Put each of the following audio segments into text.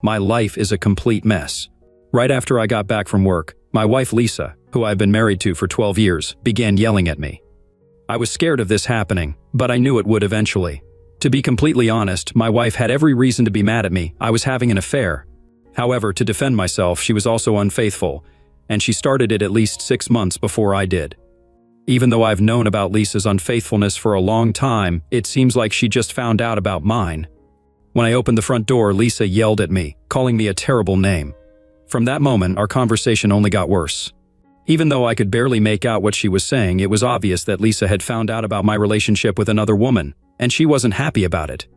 My life is a complete mess. Right after I got back from work, my wife Lisa, who I've been married to for 12 years, began yelling at me. I was scared of this happening, but I knew it would eventually. To be completely honest, my wife had every reason to be mad at me. I was having an affair. However, to defend myself, she was also unfaithful, and she started it at least 6 months before I did. Even though I've known about Lisa's unfaithfulness for a long time, it seems like she just found out about mine. When I opened the front door, Lisa yelled at me, calling me a terrible name. From that moment, our conversation only got worse. Even though I could barely make out what she was saying, it was obvious that Lisa had found out about my relationship with another woman, and she wasn't happy about it.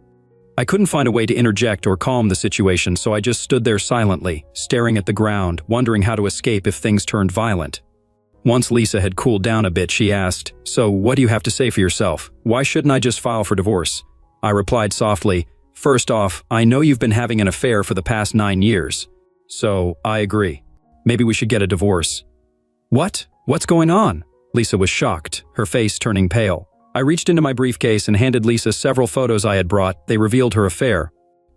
I couldn't find a way to interject or calm the situation, so I just stood there silently, staring at the ground, wondering how to escape if things turned violent. Once Lisa had cooled down a bit, she asked, "So, what do you have to say for yourself? Why shouldn't I just file for divorce?" I replied softly, "First off, I know you've been having an affair for the past 9 years. So, I agree. Maybe we should get a divorce." "What? What's going on?" Lisa was shocked, her face turning pale. I reached into my briefcase and handed Lisa several photos I had brought. They revealed her affair.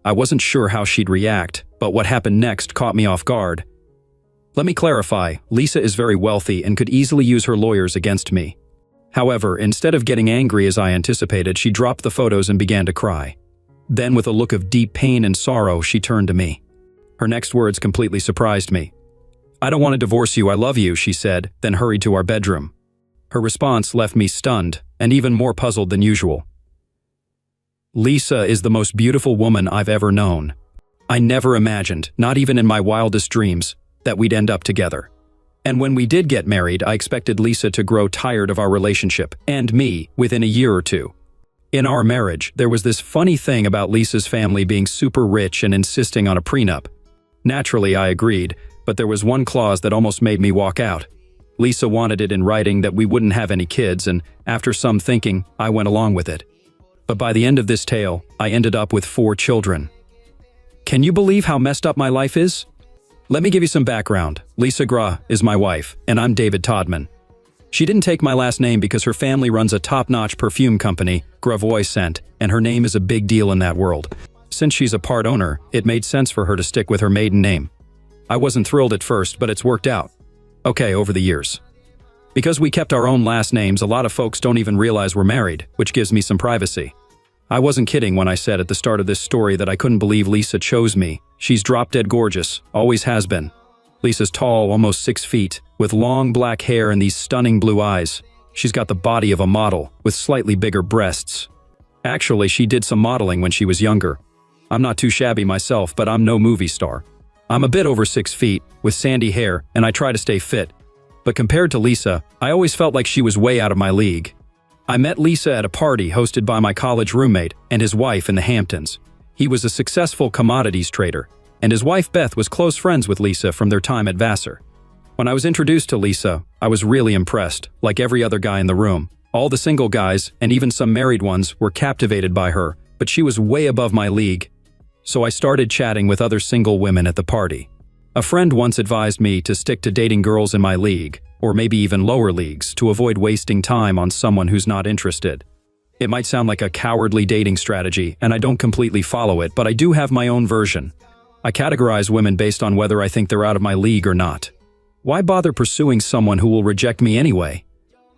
I wasn't sure how she'd react, but what happened next caught me off guard. Let me clarify, Lisa is very wealthy and could easily use her lawyers against me. However, instead of getting angry as I anticipated, she dropped the photos and began to cry. Then, with a look of deep pain and sorrow, she turned to me. Her next words completely surprised me. "I don't want to divorce you, I love you," she said, then hurried to our bedroom. Her response left me stunned, and even more puzzled than usual. Lisa is the most beautiful woman I've ever known. I never imagined, not even in my wildest dreams, that we'd end up together. And when we did get married, I expected Lisa to grow tired of our relationship, and me, within a year or two. In our marriage, there was this funny thing about Lisa's family being super rich and insisting on a prenup. Naturally, I agreed, but there was one clause that almost made me walk out. Lisa wanted it in writing that we wouldn't have any kids, and after some thinking, I went along with it. But by the end of this tale, I ended up with 4 children. Can you believe how messed up my life is? Let me give you some background. Lisa Gra is my wife, and I'm David Todman. She didn't take my last name because her family runs a top-notch perfume company, Gravois Scent, and her name is a big deal in that world. Since she's a part owner, it made sense for her to stick with her maiden name. I wasn't thrilled at first, but it's worked out. Okay, over the years. Because we kept our own last names, a lot of folks don't even realize we're married, which gives me some privacy. I wasn't kidding when I said at the start of this story that I couldn't believe Lisa chose me. She's drop-dead gorgeous, always has been. Lisa's tall, almost 6 feet, with long black hair and these stunning blue eyes. She's got the body of a model, with slightly bigger breasts. Actually, she did some modeling when she was younger. I'm not too shabby myself, but I'm no movie star. I'm a bit over 6 feet, with sandy hair, and I try to stay fit. But compared to Lisa, I always felt like she was way out of my league. I met Lisa at a party hosted by my college roommate and his wife in the Hamptons. He was a successful commodities trader, and his wife Beth was close friends with Lisa from their time at Vassar. When I was introduced to Lisa, I was really impressed, like every other guy in the room. All the single guys, and even some married ones, were captivated by her, but she was way above my league. So I started chatting with other single women at the party. A friend once advised me to stick to dating girls in my league, or maybe even lower leagues, to avoid wasting time on someone who's not interested. It might sound like a cowardly dating strategy, and I don't completely follow it, but I do have my own version. I categorize women based on whether I think they're out of my league or not. Why bother pursuing someone who will reject me anyway?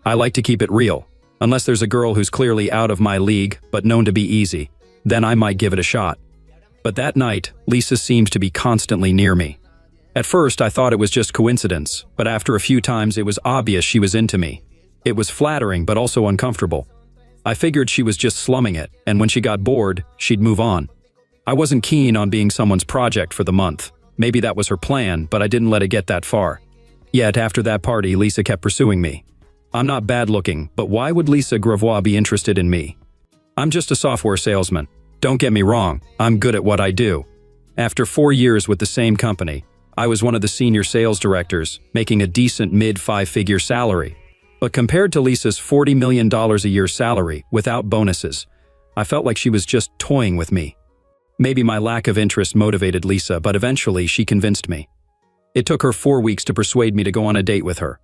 I like to keep it real. Unless there's a girl who's clearly out of my league, but known to be easy, then I might give it a shot. But that night, Lisa seemed to be constantly near me. At first, I thought it was just coincidence, but after a few times it was obvious she was into me. It was flattering, but also uncomfortable. I figured she was just slumming it, and when she got bored, she'd move on. I wasn't keen on being someone's project for the month. Maybe that was her plan, but I didn't let it get that far. Yet, after that party, Lisa kept pursuing me. I'm not bad-looking, but why would Lisa Gravois be interested in me? I'm just a software salesman. Don't get me wrong, I'm good at what I do. After 4 years with the same company, I was one of the senior sales directors, making a decent mid-5-figure salary. But compared to Lisa's $40 million a year salary, without bonuses, I felt like she was just toying with me. Maybe my lack of interest motivated Lisa, but eventually she convinced me. It took her 4 weeks to persuade me to go on a date with her.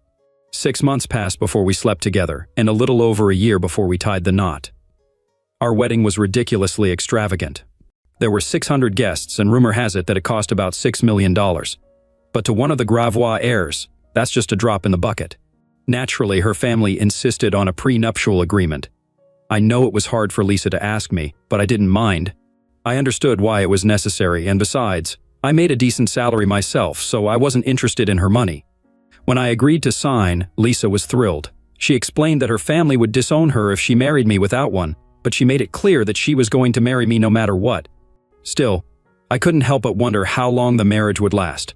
6 months passed before we slept together, and a little over a year before we tied the knot. Our wedding was ridiculously extravagant. There were 600 guests, and rumor has it that it cost about $6 million. But to one of the Gravois heirs, that's just a drop in the bucket. Naturally, her family insisted on a prenuptial agreement. I know it was hard for Lisa to ask me, but I didn't mind. I understood why it was necessary, and besides, I made a decent salary myself, so I wasn't interested in her money. When I agreed to sign, Lisa was thrilled. She explained that her family would disown her if she married me without one, but she made it clear that she was going to marry me no matter what. Still, I couldn't help but wonder how long the marriage would last.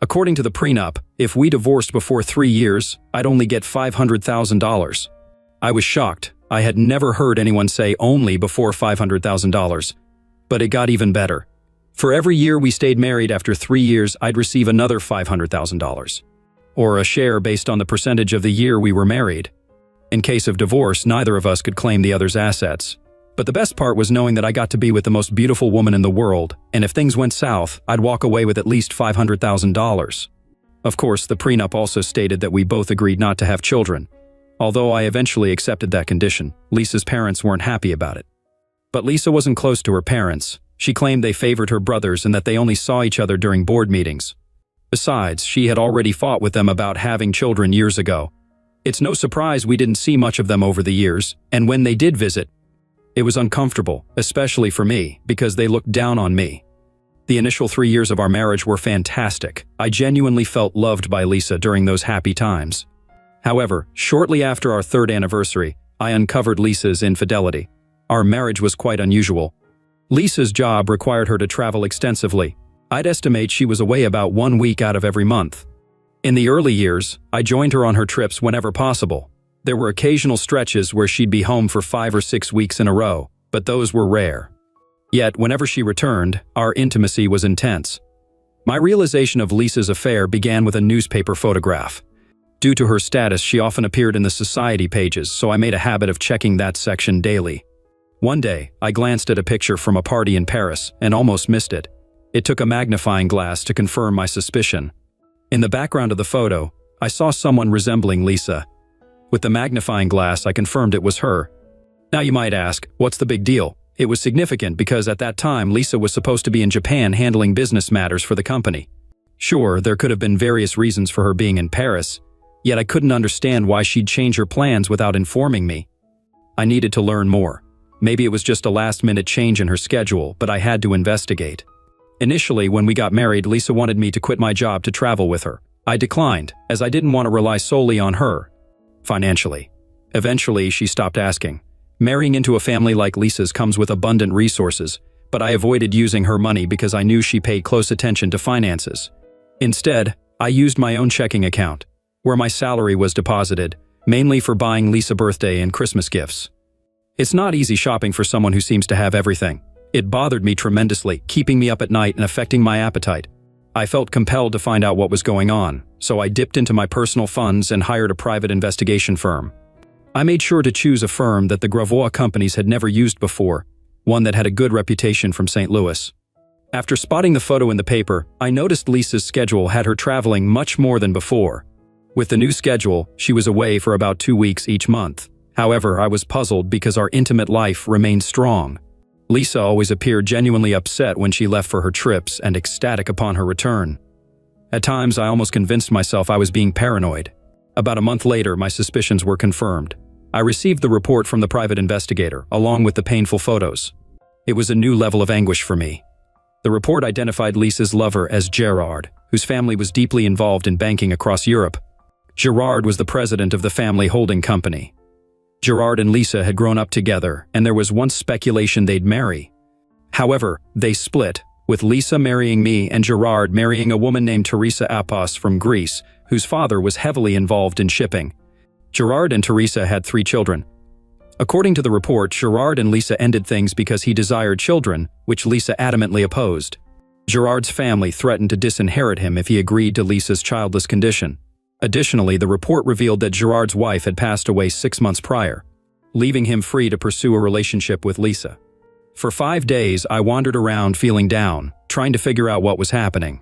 According to the prenup, if we divorced before 3 years, I'd only get $500,000. I was shocked. I had never heard anyone say only before $500,000. But it got even better. For every year we stayed married after 3 years, I'd receive another $500,000. Or a share based on the percentage of the year we were married. In case of divorce, neither of us could claim the other's assets. But the best part was knowing that I got to be with the most beautiful woman in the world, and if things went south, I'd walk away with at least $500,000. Of course, the prenup also stated that we both agreed not to have children. Although I eventually accepted that condition, Lisa's parents weren't happy about it. But Lisa wasn't close to her parents. She claimed they favored her brothers and that they only saw each other during board meetings. Besides, she had already fought with them about having children years ago. It's no surprise we didn't see much of them over the years, and when they did visit, it was uncomfortable, especially for me, because they looked down on me. The initial 3 years of our marriage were fantastic. I genuinely felt loved by Lisa during those happy times. However, shortly after our 3rd anniversary, I uncovered Lisa's infidelity. Our marriage was quite unusual. Lisa's job required her to travel extensively. I'd estimate she was away about 1 week out of every month. In the early years, I joined her on her trips whenever possible. There were occasional stretches where she'd be home for 5 or 6 weeks in a row, but those were rare. Yet, whenever she returned, our intimacy was intense. My realization of Lisa's affair began with a newspaper photograph. Due to her status, she often appeared in the society pages, so I made a habit of checking that section daily. One day, I glanced at a picture from a party in Paris and almost missed it. It took a magnifying glass to confirm my suspicion. In the background of the photo, I saw someone resembling Lisa. With the magnifying glass, I confirmed it was her. Now you might ask, what's the big deal? It was significant because at that time, Lisa was supposed to be in Japan handling business matters for the company. Sure, there could have been various reasons for her being in Paris, yet I couldn't understand why she'd change her plans without informing me. I needed to learn more. Maybe it was just a last-minute change in her schedule, but I had to investigate. Initially, when we got married, Lisa wanted me to quit my job to travel with her. I declined, as I didn't want to rely solely on her financially. Eventually, she stopped asking. Marrying into a family like Lisa's comes with abundant resources, but I avoided using her money because I knew she paid close attention to finances. Instead, I used my own checking account, where my salary was deposited, mainly for buying Lisa birthday and Christmas gifts. It's not easy shopping for someone who seems to have everything. It bothered me tremendously, keeping me up at night and affecting my appetite. I felt compelled to find out what was going on, so I dipped into my personal funds and hired a private investigation firm. I made sure to choose a firm that the Gravois companies had never used before, one that had a good reputation from St. Louis. After spotting the photo in the paper, I noticed Lisa's schedule had her traveling much more than before. With the new schedule, she was away for about 2 weeks each month. However, I was puzzled because our intimate life remained strong. Lisa always appeared genuinely upset when she left for her trips and ecstatic upon her return. At times, I almost convinced myself I was being paranoid. About a month later, my suspicions were confirmed. I received the report from the private investigator, along with the painful photos. It was a new level of anguish for me. The report identified Lisa's lover as Gerard, whose family was deeply involved in banking across Europe. Gerard was the president of the family holding company. Gerard and Lisa had grown up together, and there was once speculation they'd marry. However, they split, with Lisa marrying me and Gerard marrying a woman named Teresa Apos from Greece, whose father was heavily involved in shipping. Gerard and Teresa had 3 children. According to the report, Gerard and Lisa ended things because he desired children, which Lisa adamantly opposed. Gerard's family threatened to disinherit him if he agreed to Lisa's childless condition. Additionally, the report revealed that Gerard's wife had passed away 6 months prior, leaving him free to pursue a relationship with Lisa. For 5 days, I wandered around feeling down, trying to figure out what was happening.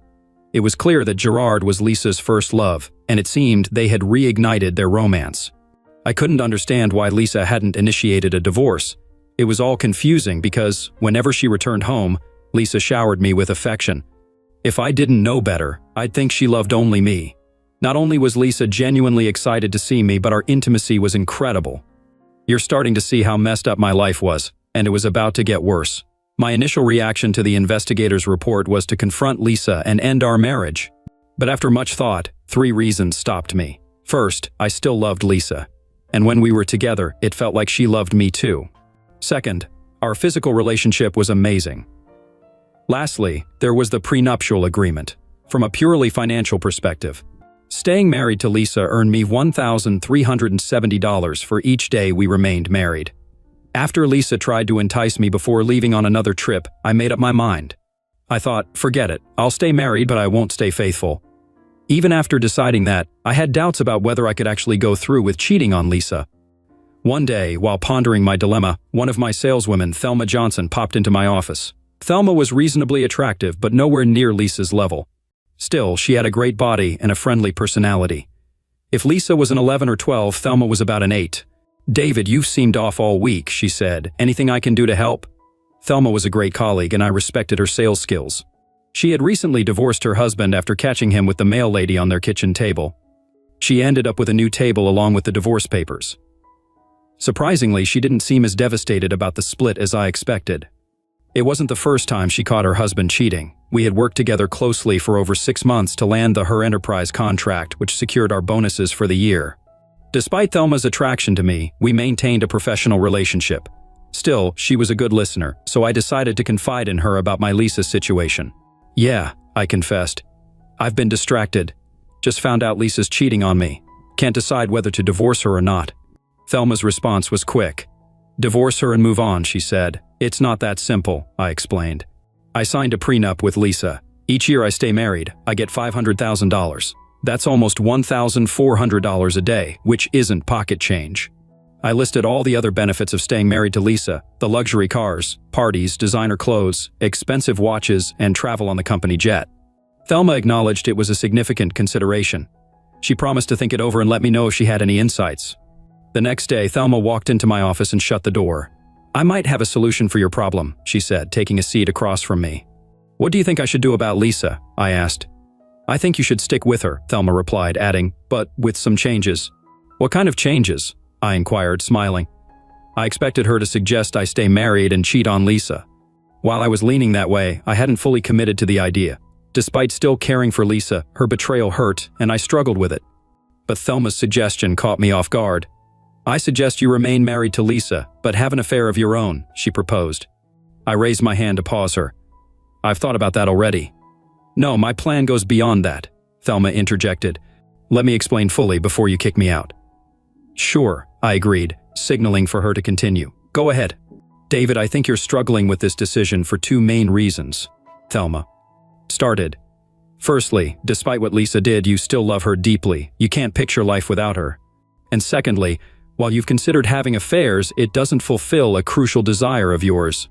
It was clear that Gerard was Lisa's first love, and it seemed they had reignited their romance. I couldn't understand why Lisa hadn't initiated a divorce. It was all confusing because, whenever she returned home, Lisa showered me with affection. If I didn't know better, I'd think she loved only me. Not only was Lisa genuinely excited to see me, but our intimacy was incredible. You're starting to see how messed up my life was, and it was about to get worse. My initial reaction to the investigator's report was to confront Lisa and end our marriage. But after much thought, 3 reasons stopped me. First, I still loved Lisa. And when we were together, it felt like she loved me too. Second, our physical relationship was amazing. Lastly, there was the prenuptial agreement. From a purely financial perspective, staying married to Lisa earned me $1,370 for each day we remained married. After Lisa tried to entice me before leaving on another trip, I made up my mind. I thought, forget it, I'll stay married but I won't stay faithful. Even after deciding that, I had doubts about whether I could actually go through with cheating on Lisa. One day, while pondering my dilemma, one of my saleswomen, Thelma Johnson, popped into my office. Thelma was reasonably attractive but nowhere near Lisa's level. Still, she had a great body and a friendly personality. If Lisa was an 11 or 12, Thelma was about an 8. "David, you've seemed off all week," she said. "Anything I can do to help?" Thelma was a great colleague and I respected her sales skills. She had recently divorced her husband after catching him with the mail lady on their kitchen table. She ended up with a new table along with the divorce papers. Surprisingly, she didn't seem as devastated about the split as I expected. It wasn't the first time she caught her husband cheating. We had worked together closely for over 6 months to land the Her Enterprise contract, which secured our bonuses for the year. Despite Thelma's attraction to me, we maintained a professional relationship. Still, she was a good listener, so I decided to confide in her about my Lisa situation. "Yeah," I confessed. "I've been distracted. Just found out Lisa's cheating on me. Can't decide whether to divorce her or not." Thelma's response was quick. "Divorce her and move on," she said. "It's not that simple," I explained. "I signed a prenup with Lisa. Each year I stay married, I get $500,000. That's almost $1,400 a day, which isn't pocket change." I listed all the other benefits of staying married to Lisa: the luxury cars, parties, designer clothes, expensive watches, and travel on the company jet. Thelma acknowledged it was a significant consideration. She promised to think it over and let me know if she had any insights. The next day, Thelma walked into my office and shut the door. "I might have a solution for your problem," she said, taking a seat across from me. "What do you think I should do about Lisa?" I asked. "I think you should stick with her," Thelma replied, adding, "but with some changes." "What kind of changes?" I inquired, smiling. I expected her to suggest I stay married and cheat on Lisa. While I was leaning that way, I hadn't fully committed to the idea. Despite still caring for Lisa, her betrayal hurt, and I struggled with it. But Thelma's suggestion caught me off guard. "I suggest you remain married to Lisa, but have an affair of your own," she proposed. I raised my hand to pause her. "I've thought about that already." "No, my plan goes beyond that," Thelma interjected. "Let me explain fully before you kick me out." "Sure," I agreed, signaling for her to continue. "Go ahead." "David, I think you're struggling with this decision for 2 main reasons," Thelma started. "Firstly, despite what Lisa did, you still love her deeply. You can't picture life without her. And secondly, while you've considered having affairs, it doesn't fulfill a crucial desire of yours.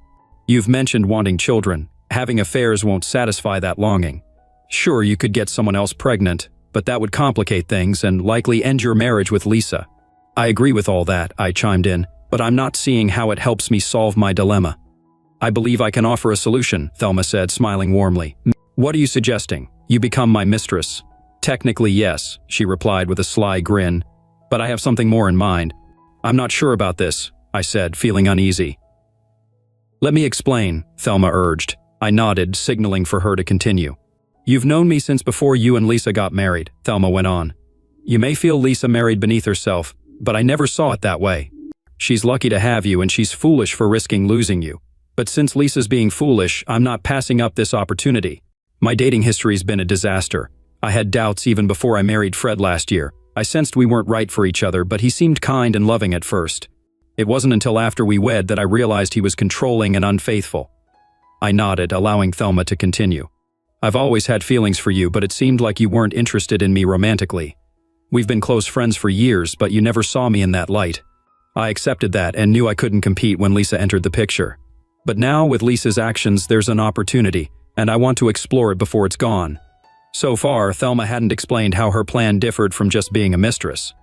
You've mentioned wanting children. Having affairs won't satisfy that longing. Sure, you could get someone else pregnant, but that would complicate things and likely end your marriage with Lisa." "I agree with all that," I chimed in, "but I'm not seeing how it helps me solve my dilemma." "I believe I can offer a solution," Thelma said, smiling warmly. "What are you suggesting? You become my mistress?" "Technically, yes," she replied with a sly grin, "but I have something more in mind." "I'm not sure about this," I said, feeling uneasy. "Let me explain," Thelma urged. I nodded, signaling for her to continue. "You've known me since before you and Lisa got married," Thelma went on. "You may feel Lisa married beneath herself, but I never saw it that way. She's lucky to have you and she's foolish for risking losing you. But since Lisa's being foolish, I'm not passing up this opportunity. My dating history's been a disaster. I had doubts even before I married Fred last year. I sensed we weren't right for each other, but he seemed kind and loving at first. It wasn't until after we wed that I realized he was controlling and unfaithful." I nodded, allowing Thelma to continue. "I've always had feelings for you, but it seemed like you weren't interested in me romantically. We've been close friends for years, but you never saw me in that light. I accepted that and knew I couldn't compete when Lisa entered the picture. But now, with Lisa's actions, there's an opportunity, and I want to explore it before it's gone." So far, Thelma hadn't explained how her plan differed from just being a mistress.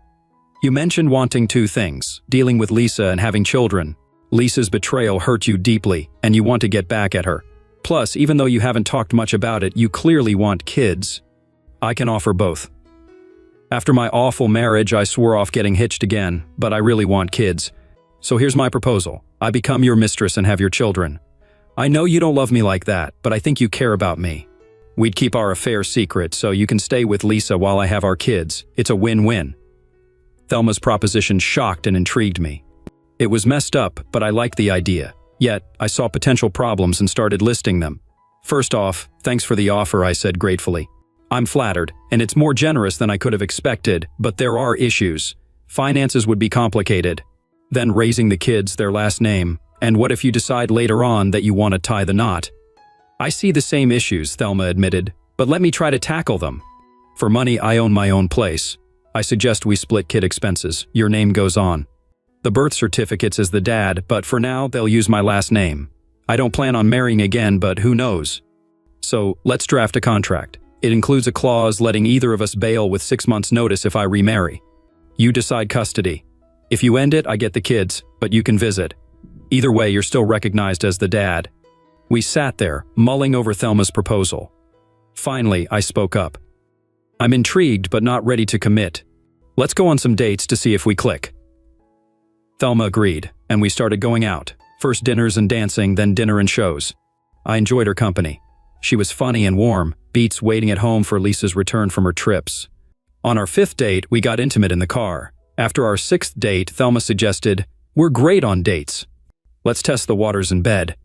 "You mentioned wanting 2 things, dealing with Lisa and having children. Lisa's betrayal hurt you deeply, and you want to get back at her. Plus, even though you haven't talked much about it, you clearly want kids. I can offer both. After my awful marriage, I swore off getting hitched again, but I really want kids. So here's my proposal. I become your mistress and have your children. I know you don't love me like that, but I think you care about me. We'd keep our affair secret, so you can stay with Lisa while I have our kids. It's a win-win. Thelma's proposition shocked and intrigued me. It was messed up, but I liked the idea. Yet, I saw potential problems and started listing them. First off, thanks for the offer, I said gratefully. I'm flattered, and it's more generous than I could have expected, but there are issues. Finances would be complicated. Then raising the kids, their last name, and what if you decide later on that you want to tie the knot? I see the same issues, Thelma admitted, but let me try to tackle them. For money, I own my own place. I suggest we split kid expenses. Your name goes on. The birth certificate's as the dad, but for now, they'll use my last name. I don't plan on marrying again, but who knows? So, let's draft a contract. It includes a clause letting either of us bail with 6 months' notice if I remarry. You decide custody. If you end it, I get the kids, but you can visit. Either way, you're still recognized as the dad. We sat there, mulling over Thelma's proposal. Finally, I spoke up. I'm intrigued, but not ready to commit. Let's go on some dates to see if we click. Thelma agreed, and we started going out. First dinners and dancing, then dinner and shows. I enjoyed her company. She was funny and warm, beats waiting at home for Lisa's return from her trips. On our 5th date, we got intimate in the car. After our 6th date, Thelma suggested, "We're great on dates. Let's test the waters in bed."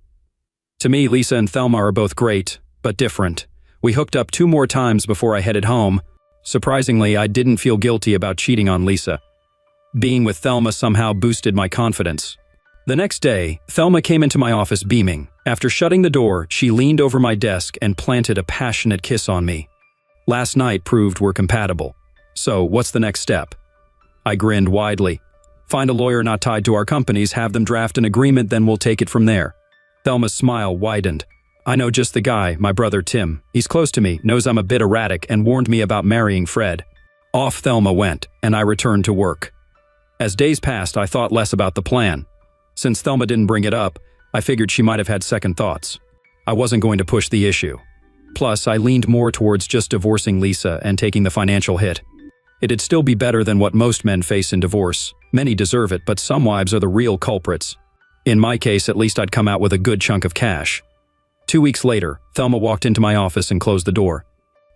To me, Lisa and Thelma are both great, but different. We hooked up 2 more times before I headed home. Surprisingly, I didn't feel guilty about cheating on Lisa. Being with Thelma somehow boosted my confidence. The next day, Thelma came into my office beaming. After shutting the door, she leaned over my desk and planted a passionate kiss on me. Last night proved we're compatible. So, what's the next step? I grinned widely. Find a lawyer not tied to our companies, have them draft an agreement, then we'll take it from there. Thelma's smile widened. I know just the guy, my brother Tim. He's close to me, knows I'm a bit erratic, and warned me about marrying Fred. Off Thelma went, and I returned to work. As days passed, I thought less about the plan. Since Thelma didn't bring it up, I figured she might have had second thoughts. I wasn't going to push the issue. Plus, I leaned more towards just divorcing Lisa and taking the financial hit. It'd still be better than what most men face in divorce. Many deserve it, but some wives are the real culprits. In my case, at least I'd come out with a good chunk of cash. 2 weeks later, Thelma walked into my office and closed the door.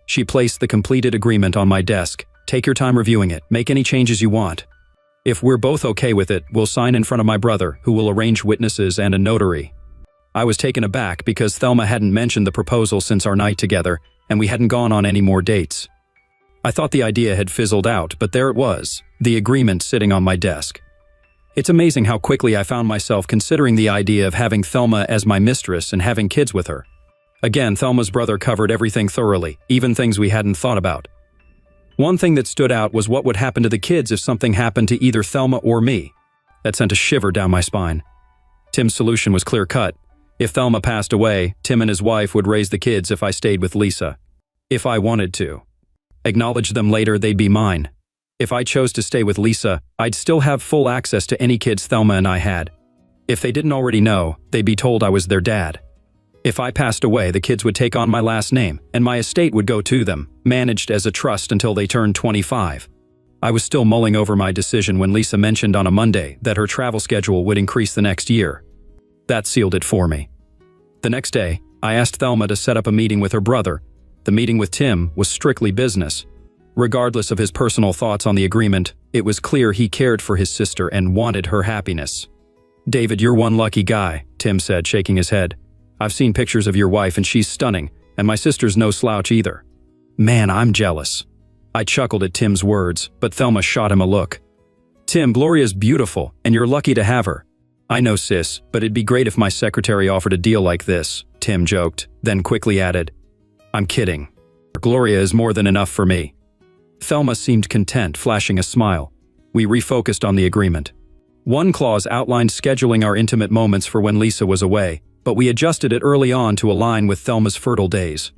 She placed the completed agreement on my desk. Take your time reviewing it. Make any changes you want. If we're both okay with it, we'll sign in front of my brother, who will arrange witnesses and a notary. I was taken aback because Thelma hadn't mentioned the proposal since our night together, and we hadn't gone on any more dates. I thought the idea had fizzled out, but there it was, the agreement sitting on my desk. It's amazing how quickly I found myself considering the idea of having Thelma as my mistress and having kids with her. Again, Thelma's brother covered everything thoroughly, even things we hadn't thought about. One thing that stood out was what would happen to the kids if something happened to either Thelma or me. That sent a shiver down my spine. Tim's solution was clear-cut. If Thelma passed away, Tim and his wife would raise the kids if I stayed with Lisa. If I wanted to. Acknowledge them later, they'd be mine. If I chose to stay with Lisa, I'd still have full access to any kids Thelma and I had. If they didn't already know, they'd be told I was their dad. If I passed away, the kids would take on my last name, and my estate would go to them, managed as a trust until they turned 25. I was still mulling over my decision when Lisa mentioned on a Monday that her travel schedule would increase the next year. That sealed it for me. The next day, I asked Thelma to set up a meeting with her brother. The meeting with Tim was strictly business. Regardless of his personal thoughts on the agreement, it was clear he cared for his sister and wanted her happiness. "David, you're one lucky guy," Tim said, shaking his head. "I've seen pictures of your wife and she's stunning, and my sister's no slouch either." Man, I'm jealous. I chuckled at Tim's words, but Thelma shot him a look. "Tim, Gloria's beautiful, and you're lucky to have her." "I know, sis, but it'd be great if my secretary offered a deal like this," Tim joked, then quickly added, "I'm kidding. Gloria is more than enough for me." Thelma seemed content, flashing a smile. We refocused on the agreement. One clause outlined scheduling our intimate moments for when Lisa was away, but we adjusted it early on to align with Thelma's fertile days.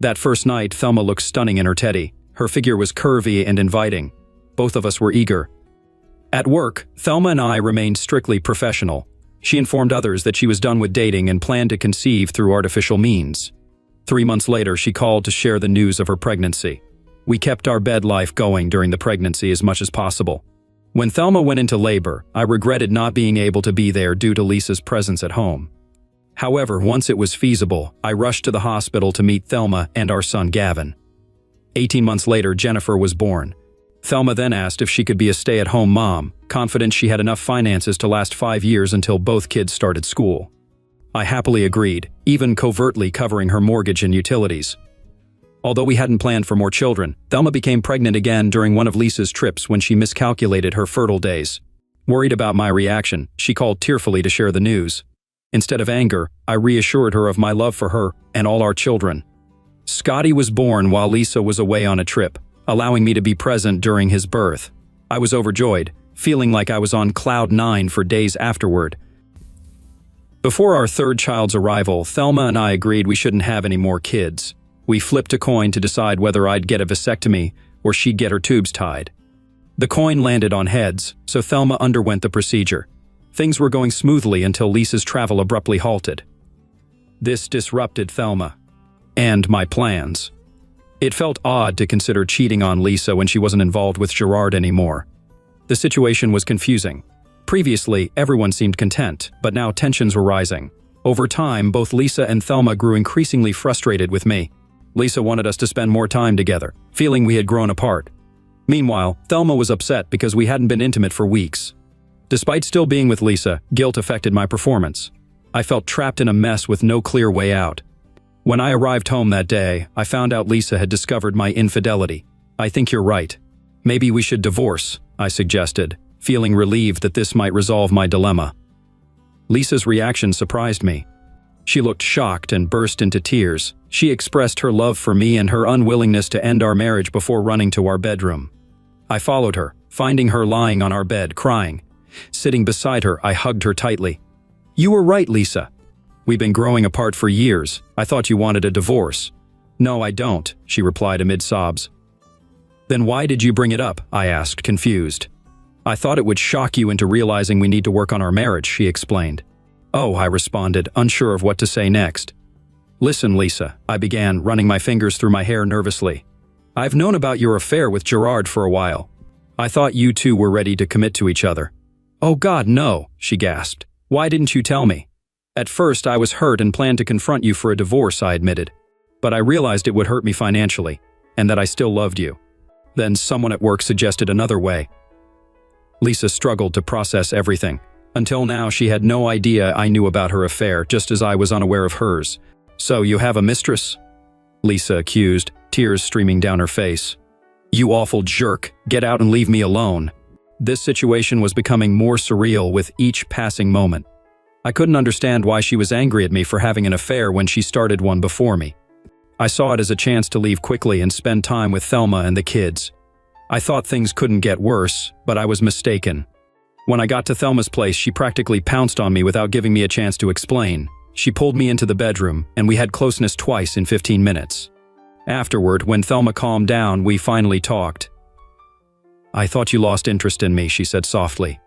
That first night, Thelma looked stunning in her teddy. Her figure was curvy and inviting. Both of us were eager. At work, Thelma and I remained strictly professional. She informed others that she was done with dating and planned to conceive through artificial means. 3 months later, she called to share the news of her pregnancy. We kept our bed life going during the pregnancy as much as possible. When Thelma went into labor, I regretted not being able to be there due to Lisa's presence at home. However, once it was feasible, I rushed to the hospital to meet Thelma and our son Gavin. 18 months later, Jennifer was born. Thelma then asked if she could be a stay-at-home mom, confident she had enough finances to last 5 years until both kids started school. I happily agreed, even covertly covering her mortgage and utilities. Although we hadn't planned for more children, Thelma became pregnant again during one of Lisa's trips when she miscalculated her fertile days. Worried about my reaction, she called tearfully to share the news. Instead of anger, I reassured her of my love for her and all our children. Scotty was born while Lisa was away on a trip, allowing me to be present during his birth. I was overjoyed, feeling like I was on cloud 9 for days afterward. Before our third child's arrival, Thelma and I agreed we shouldn't have any more kids. We flipped a coin to decide whether I'd get a vasectomy or she'd get her tubes tied. The coin landed on heads, so Thelma underwent the procedure. Things were going smoothly until Lisa's travel abruptly halted. This disrupted Thelma and my plans. It felt odd to consider cheating on Lisa when she wasn't involved with Gerard anymore. The situation was confusing. Previously, everyone seemed content, but now tensions were rising. Over time, both Lisa and Thelma grew increasingly frustrated with me. Lisa wanted us to spend more time together, feeling we had grown apart. Meanwhile, Thelma was upset because we hadn't been intimate for weeks. Despite still being with Lisa, guilt affected my performance. I felt trapped in a mess with no clear way out. When I arrived home that day, I found out Lisa had discovered my infidelity. "I think you're right. Maybe we should divorce," I suggested, feeling relieved that this might resolve my dilemma. Lisa's reaction surprised me. She looked shocked and burst into tears. She expressed her love for me and her unwillingness to end our marriage before running to our bedroom. I followed her, finding her lying on our bed, crying. Sitting beside her, I hugged her tightly. "You were right, Lisa. We've been growing apart for years. I thought you wanted a divorce." "No, I don't," she replied amid sobs. "Then why did you bring it up?" I asked, confused. "I thought it would shock you into realizing we need to work on our marriage," she explained. "Oh," I responded, unsure of what to say next. "Listen, Lisa," I began, running my fingers through my hair nervously. "I've known about your affair with Gerard for a while. I thought you two were ready to commit to each other." "Oh God, no," she gasped. "Why didn't you tell me?" "At first, I was hurt and planned to confront you for a divorce," I admitted. "But I realized it would hurt me financially, and that I still loved you. Then someone at work suggested another way." Lisa struggled to process everything. Until now, she had no idea I knew about her affair, just as I was unaware of hers. "So you have a mistress?" Lisa accused, tears streaming down her face. "You awful jerk, get out and leave me alone." This situation was becoming more surreal with each passing moment. I couldn't understand why she was angry at me for having an affair when she started one before me. I saw it as a chance to leave quickly and spend time with Thelma and the kids. I thought things couldn't get worse, but I was mistaken. When I got to Thelma's place, she practically pounced on me without giving me a chance to explain. She pulled me into the bedroom, and we had closeness twice in 15 minutes. Afterward, when Thelma calmed down, we finally talked. "I thought you lost interest in me," she said softly.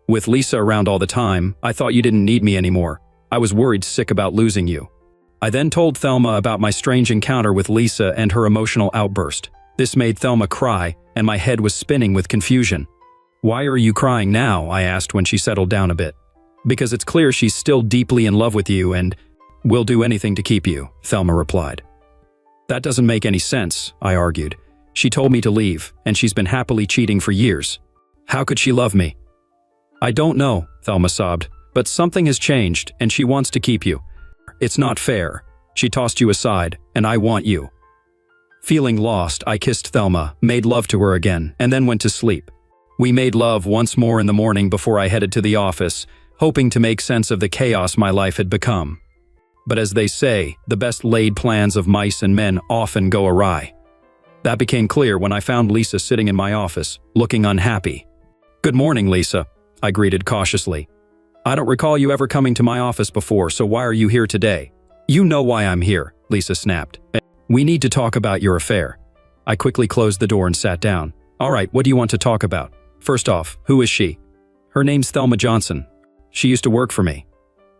"With Lisa around all the time, I thought you didn't need me anymore. I was worried sick about losing you." I then told Thelma about my strange encounter with Lisa and her emotional outburst. This made Thelma cry, and my head was spinning with confusion. "Why are you crying now?" I asked when she settled down a bit. "Because it's clear she's still deeply in love with you and will do anything to keep you," Thelma replied. "That doesn't make any sense," I argued. "She told me to leave, and she's been happily cheating for years. How could she love me?" "I don't know," Thelma sobbed, "but something has changed, and she wants to keep you. It's not fair. She tossed you aside, and I want you." Feeling lost, I kissed Thelma, made love to her again, and then went to sleep. We made love once more in the morning before I headed to the office, hoping to make sense of the chaos my life had become. But as they say, the best laid plans of mice and men often go awry. That became clear when I found Lisa sitting in my office, looking unhappy. "Good morning, Lisa," I greeted cautiously. "I don't recall you ever coming to my office before, so why are you here today?" "You know why I'm here," Lisa snapped. "We need to talk about your affair." I quickly closed the door and sat down. "All right, what do you want to talk about? First off, who is she?" "Her name's Thelma Johnson. She used to work for me.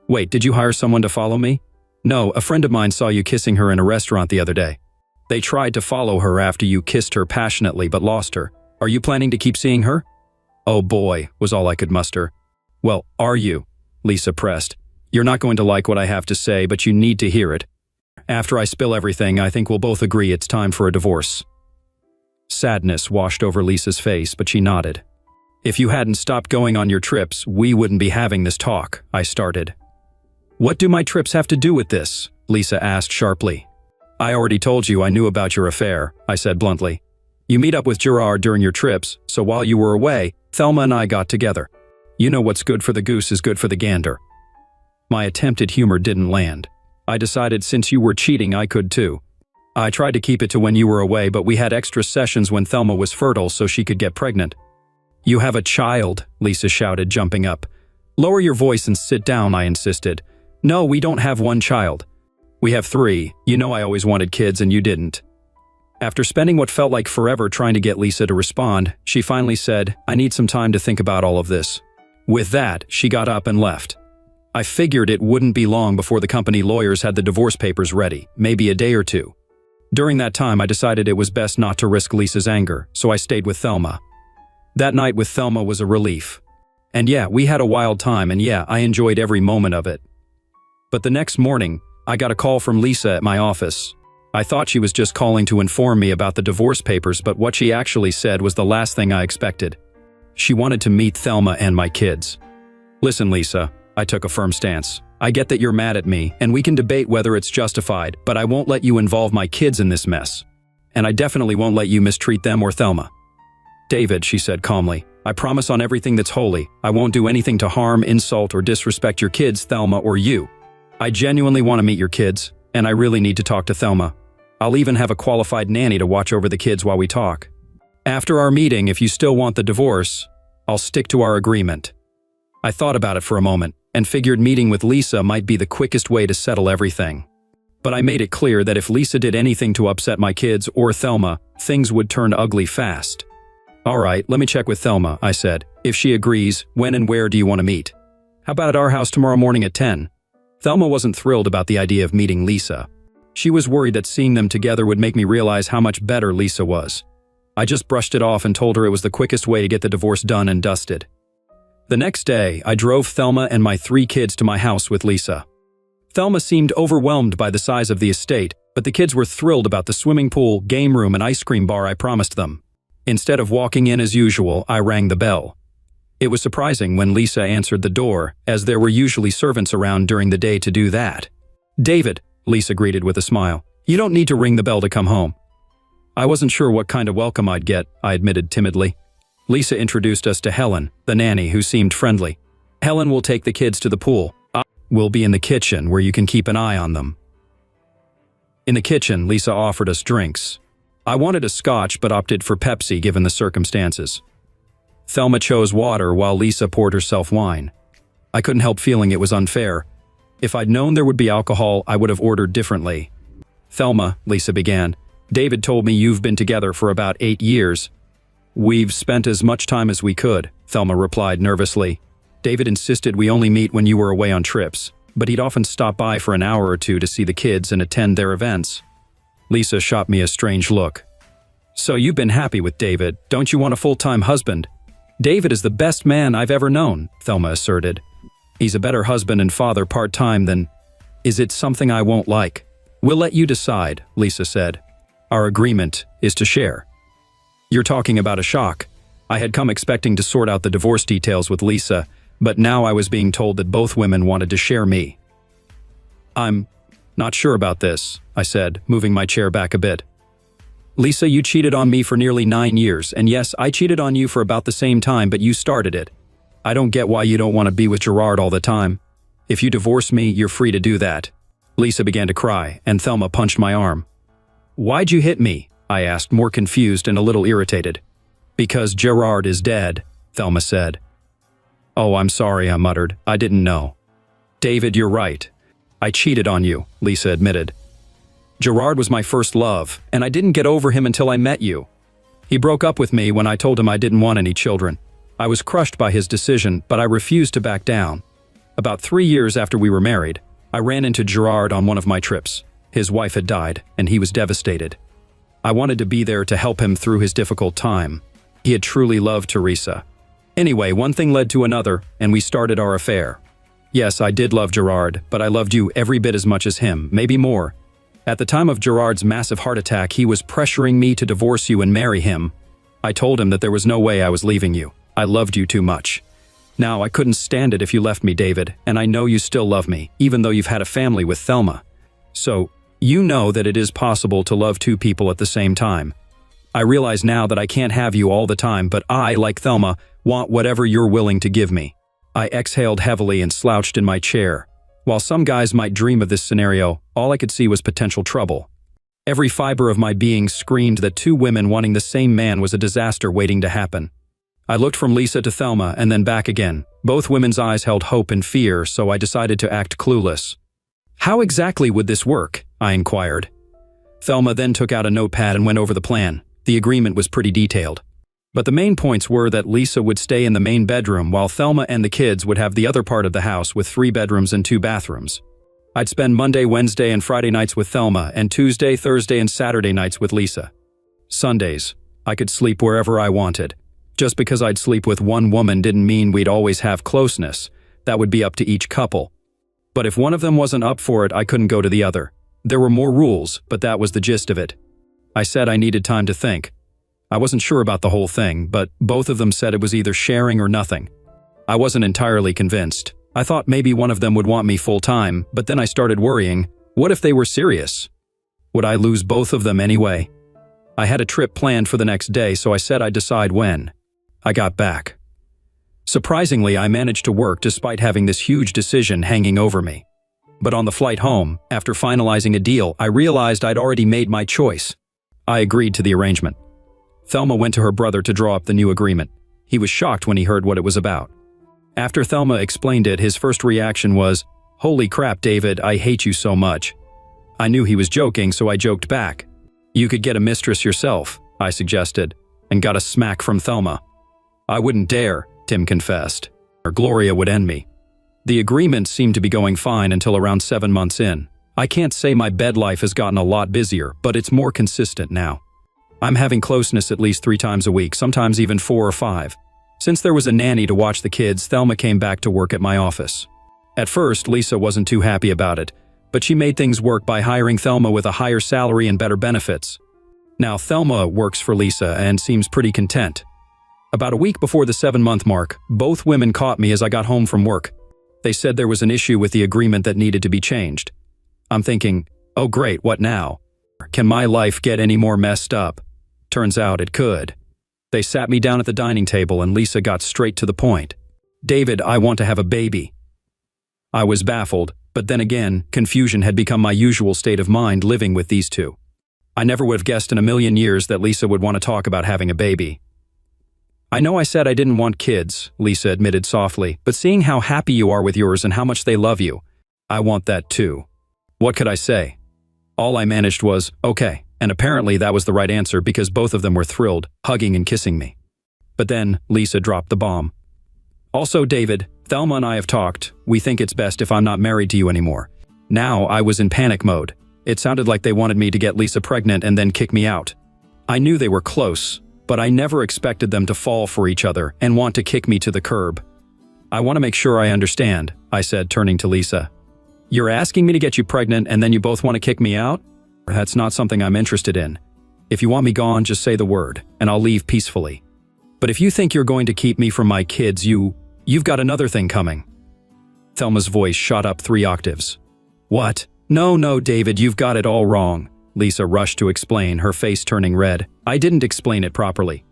Wait, did you hire someone to follow me? No, a friend of mine saw you kissing her in a restaurant the other day. They tried to follow her after you kissed her passionately but lost her. Are you planning to keep seeing her? Oh boy, was all I could muster. Well, are you? Lisa pressed. You're not going to like what I have to say, but you need to hear it. After I spill everything, I think we'll both agree it's time for a divorce. Sadness washed over Lisa's face, but she nodded. If you hadn't stopped going on your trips, we wouldn't be having this talk, I started. What do my trips have to do with this? Lisa asked sharply. I already told you I knew about your affair, I said bluntly. You meet up with Gerard during your trips, so while you were away, Thelma and I got together. You know what's good for the goose is good for the gander. My attempted humor didn't land. I decided since you were cheating, I could too. I tried to keep it to when you were away, but we had extra sessions when Thelma was fertile so she could get pregnant. You have a child, Lisa shouted, jumping up. Lower your voice and sit down, I insisted. No, we don't have one child. We have 3. You know I always wanted kids and you didn't. After spending what felt like forever trying to get Lisa to respond, she finally said, I need some time to think about all of this. With that, she got up and left. I figured it wouldn't be long before the company lawyers had the divorce papers ready, maybe a day or 2. During that time, I decided it was best not to risk Lisa's anger, so I stayed with Thelma. That night with Thelma was a relief. And yeah, we had a wild time, and yeah, I enjoyed every moment of it. But the next morning, I got a call from Lisa at my office. I thought she was just calling to inform me about the divorce papers, but what she actually said was the last thing I expected. She wanted to meet Thelma and my kids. Listen, Lisa, I took a firm stance. I get that you're mad at me, and we can debate whether it's justified, but I won't let you involve my kids in this mess. And I definitely won't let you mistreat them or Thelma. David, she said calmly, I promise on everything that's holy, I won't do anything to harm, insult, or disrespect your kids, Thelma, or you. I genuinely want to meet your kids, and I really need to talk to Thelma. I'll even have a qualified nanny to watch over the kids while we talk. After our meeting, if you still want the divorce, I'll stick to our agreement. I thought about it for a moment and figured meeting with Lisa might be the quickest way to settle everything. But I made it clear that if Lisa did anything to upset my kids or Thelma, things would turn ugly fast. All right, let me check with Thelma, I said. If she agrees, when and where do you want to meet? How about at our house tomorrow morning at 10? Thelma wasn't thrilled about the idea of meeting Lisa. She was worried that seeing them together would make me realize how much better Lisa was. I just brushed it off and told her it was the quickest way to get the divorce done and dusted. The next day, I drove Thelma and my 3 kids to my house with Lisa. Thelma seemed overwhelmed by the size of the estate, but the kids were thrilled about the swimming pool, game room, and ice cream bar I promised them. Instead of walking in as usual, I rang the bell. It was surprising when Lisa answered the door, as there were usually servants around during the day to do that. David, Lisa greeted with a smile. You don't need to ring the bell to come home. I wasn't sure what kind of welcome I'd get, I admitted timidly. Lisa introduced us to Helen, the nanny, who seemed friendly. Helen will take the kids to the pool. We'll be in the kitchen where you can keep an eye on them. In the kitchen, Lisa offered us drinks. I wanted a scotch but opted for Pepsi given the circumstances. Thelma chose water while Lisa poured herself wine. I couldn't help feeling it was unfair. If I'd known there would be alcohol, I would have ordered differently. Thelma, Lisa began, David told me you've been together for about 8 years. We've spent as much time as we could, Thelma replied nervously. David insisted we only meet when you were away on trips, but he'd often stop by for an hour or 2 to see the kids and attend their events. Lisa shot me a strange look. So you've been happy with David, don't you want a full-time husband? David is the best man I've ever known, Thelma asserted. He's a better husband and father part-time than… Is it something I won't like? We'll let you decide, Lisa said. Our agreement is to share. You're talking about a shock. I had come expecting to sort out the divorce details with Lisa, but now I was being told that both women wanted to share me. I'm not sure about this, I said, moving my chair back a bit. Lisa, you cheated on me for nearly 9 years, and yes, I cheated on you for about the same time, but you started it. I don't get why you don't want to be with Gerard all the time. If you divorce me, you're free to do that. Lisa began to cry, and Thelma punched my arm. Why'd you hit me? I asked, more confused and a little irritated. Because Gerard is dead, Thelma said. Oh, I'm sorry, I muttered. I didn't know. David, you're right. I cheated on you, Lisa admitted. Gerard was my first love, and I didn't get over him until I met you. He broke up with me when I told him I didn't want any children. I was crushed by his decision, but I refused to back down. About 3 years after we were married, I ran into Gerard on one of my trips. His wife had died, and he was devastated. I wanted to be there to help him through his difficult time. He had truly loved Teresa. Anyway, one thing led to another, and we started our affair. Yes, I did love Gerard, but I loved you every bit as much as him, maybe more. At the time of Gerard's massive heart attack, he was pressuring me to divorce you and marry him. I told him that there was no way I was leaving you. I loved you too much. Now, I couldn't stand it if you left me, David, and I know you still love me, even though you've had a family with Thelma. So, you know that it is possible to love two people at the same time. I realize now that I can't have you all the time, but I, like Thelma, want whatever you're willing to give me. I exhaled heavily and slouched in my chair. While some guys might dream of this scenario, all I could see was potential trouble. Every fiber of my being screamed that two women wanting the same man was a disaster waiting to happen. I looked from Lisa to Thelma and then back again. Both women's eyes held hope and fear, so I decided to act clueless. How exactly would this work? I inquired. Thelma then took out a notepad and went over the plan. The agreement was pretty detailed. But the main points were that Lisa would stay in the main bedroom while Thelma and the kids would have the other part of the house with 3 bedrooms and 2 bathrooms. I'd spend Monday, Wednesday, and Friday nights with Thelma and Tuesday, Thursday, and Saturday nights with Lisa. Sundays, I could sleep wherever I wanted. Just because I'd sleep with one woman didn't mean we'd always have closeness. That would be up to each couple. But if one of them wasn't up for it, I couldn't go to the other. There were more rules, but that was the gist of it. I said I needed time to think. I wasn't sure about the whole thing, but both of them said it was either sharing or nothing. I wasn't entirely convinced. I thought maybe one of them would want me full-time, but then I started worrying. What if they were serious? Would I lose both of them anyway? I had a trip planned for the next day, so I said I'd decide when. I got back. Surprisingly, I managed to work despite having this huge decision hanging over me. But on the flight home, after finalizing a deal, I realized I'd already made my choice. I agreed to the arrangement. Thelma went to her brother to draw up the new agreement. He was shocked when he heard what it was about. After Thelma explained it, his first reaction was, "Holy crap, David, I hate you so much." I knew he was joking, so I joked back. "You could get a mistress yourself," I suggested, and got a smack from Thelma. "I wouldn't dare," Tim confessed, or Gloria would end me. The agreement seemed to be going fine until around 7 months in. I can't say my bed life has gotten a lot busier, but it's more consistent now. I'm having closeness at least 3 times a week, sometimes even 4 or 5. Since there was a nanny to watch the kids, Thelma came back to work at my office. At first, Lisa wasn't too happy about it, but she made things work by hiring Thelma with a higher salary and better benefits. Now Thelma works for Lisa and seems pretty content. About a week before the 7-month mark, both women caught me as I got home from work. They said there was an issue with the agreement that needed to be changed. I'm thinking, oh great, what now? Can my life get any more messed up? Turns out it could. They sat me down at the dining table and Lisa got straight to the point. "David, I want to have a baby." I was baffled, but then again, confusion had become my usual state of mind living with these two. I never would have guessed in a million years that Lisa would want to talk about having a baby. "I know I said I didn't want kids," Lisa admitted softly, "but seeing how happy you are with yours and how much they love you, I want that too." What could I say? All I managed was, okay, and apparently that was the right answer because both of them were thrilled, hugging and kissing me. But then Lisa dropped the bomb. "Also, David, Thelma and I have talked. We think it's best if I'm not married to you anymore." Now I was in panic mode. It sounded like they wanted me to get Lisa pregnant and then kick me out. I knew they were close, but I never expected them to fall for each other and want to kick me to the curb. "I want to make sure I understand," I said, turning to Lisa. "You're asking me to get you pregnant and then you both want to kick me out? That's not something I'm interested in. If you want me gone, just say the word, and I'll leave peacefully. But if you think you're going to keep me from my kids, you've got another thing coming." Thelma's voice shot up 3 octaves. "What? No, David, you've got it all wrong." Lisa rushed to explain, her face turning red. "I didn't explain it properly."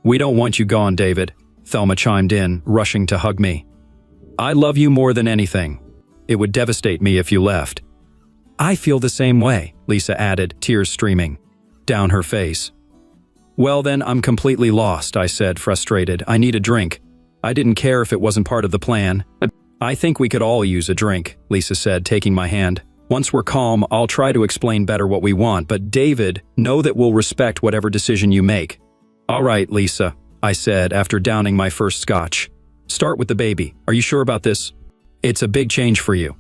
"We don't want you gone, David," Thelma chimed in, rushing to hug me. "I love you more than anything. It would devastate me if you left." "I feel the same way," Lisa added, tears streaming down her face. "Well then, I'm completely lost," I said, frustrated. "I need a drink." I didn't care if it wasn't part of the plan. "I think we could all use a drink," Lisa said, taking my hand. "Once we're calm, I'll try to explain better what we want, but David, know that we'll respect whatever decision you make." "All right, Lisa," I said after downing my first scotch. "Start with the baby. Are you sure about this?" It's a big change for you.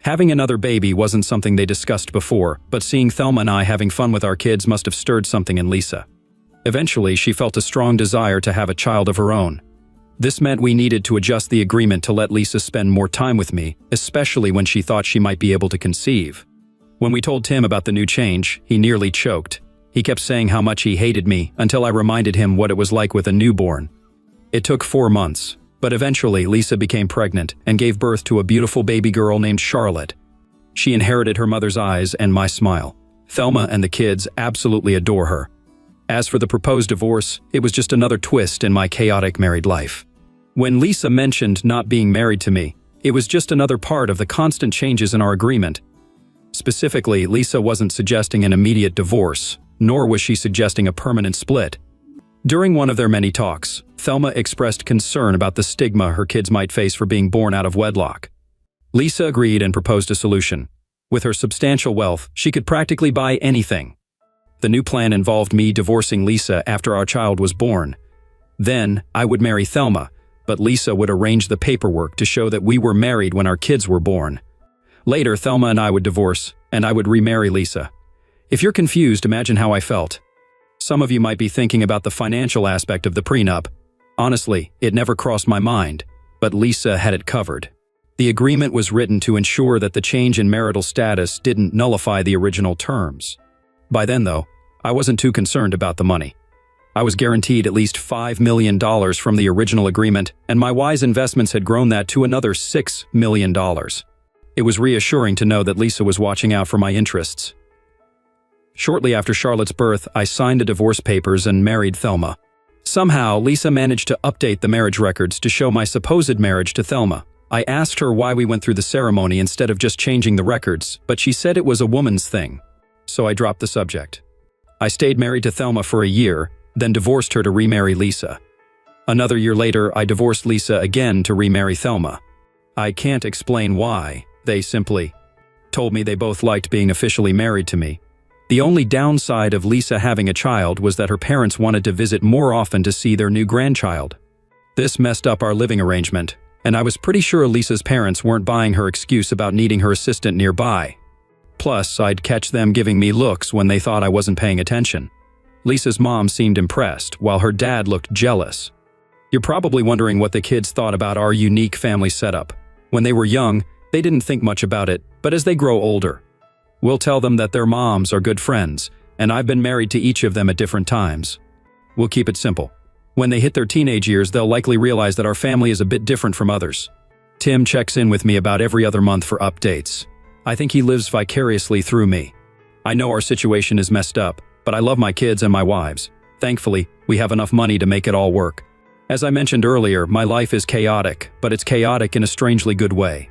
Having another baby wasn't something they discussed before, but seeing Thelma and I having fun with our kids must have stirred something in Lisa. Eventually, she felt a strong desire to have a child of her own. This meant we needed to adjust the agreement to let Lisa spend more time with me, especially when she thought she might be able to conceive. When we told Tim about the new change, he nearly choked. He kept saying how much he hated me until I reminded him what it was like with a newborn. It took 4 months, but eventually Lisa became pregnant and gave birth to a beautiful baby girl named Charlotte. She inherited her mother's eyes and my smile. Thelma and the kids absolutely adore her. As for the proposed divorce, it was just another twist in my chaotic married life. When Lisa mentioned not being married to me, it was just another part of the constant changes in our agreement. Specifically, Lisa wasn't suggesting an immediate divorce, nor was she suggesting a permanent split. During one of their many talks, Thelma expressed concern about the stigma her kids might face for being born out of wedlock. Lisa agreed and proposed a solution. With her substantial wealth, she could practically buy anything. The new plan involved me divorcing Lisa after our child was born. Then, I would marry Thelma, but Lisa would arrange the paperwork to show that we were married when our kids were born. Later, Thelma and I would divorce, and I would remarry Lisa. If you're confused, imagine how I felt. Some of you might be thinking about the financial aspect of the prenup. Honestly, it never crossed my mind, but Lisa had it covered. The agreement was written to ensure that the change in marital status didn't nullify the original terms. By then, though, I wasn't too concerned about the money. I was guaranteed at least $5 million from the original agreement, and my wise investments had grown that to another $6 million. It was reassuring to know that Lisa was watching out for my interests. Shortly after Charlotte's birth, I signed the divorce papers and married Thelma. Somehow, Lisa managed to update the marriage records to show my supposed marriage to Thelma. I asked her why we went through the ceremony instead of just changing the records, but she said it was a woman's thing. So I dropped the subject. I stayed married to Thelma for a year, then divorced her to remarry Lisa. Another year later, I divorced Lisa again to remarry Thelma. I can't explain why. They simply told me they both liked being officially married to me. The only downside of Lisa having a child was that her parents wanted to visit more often to see their new grandchild. This messed up our living arrangement, and I was pretty sure Lisa's parents weren't buying her excuse about needing her assistant nearby. Plus, I'd catch them giving me looks when they thought I wasn't paying attention. Lisa's mom seemed impressed, while her dad looked jealous. You're probably wondering what the kids thought about our unique family setup. When they were young, they didn't think much about it, but as they grow older, we'll tell them that their moms are good friends, and I've been married to each of them at different times. We'll keep it simple. When they hit their teenage years, they'll likely realize that our family is a bit different from others. Tim checks in with me about every other month for updates. I think he lives vicariously through me. I know our situation is messed up, but I love my kids and my wives. Thankfully, we have enough money to make it all work. As I mentioned earlier, my life is chaotic, but it's chaotic in a strangely good way.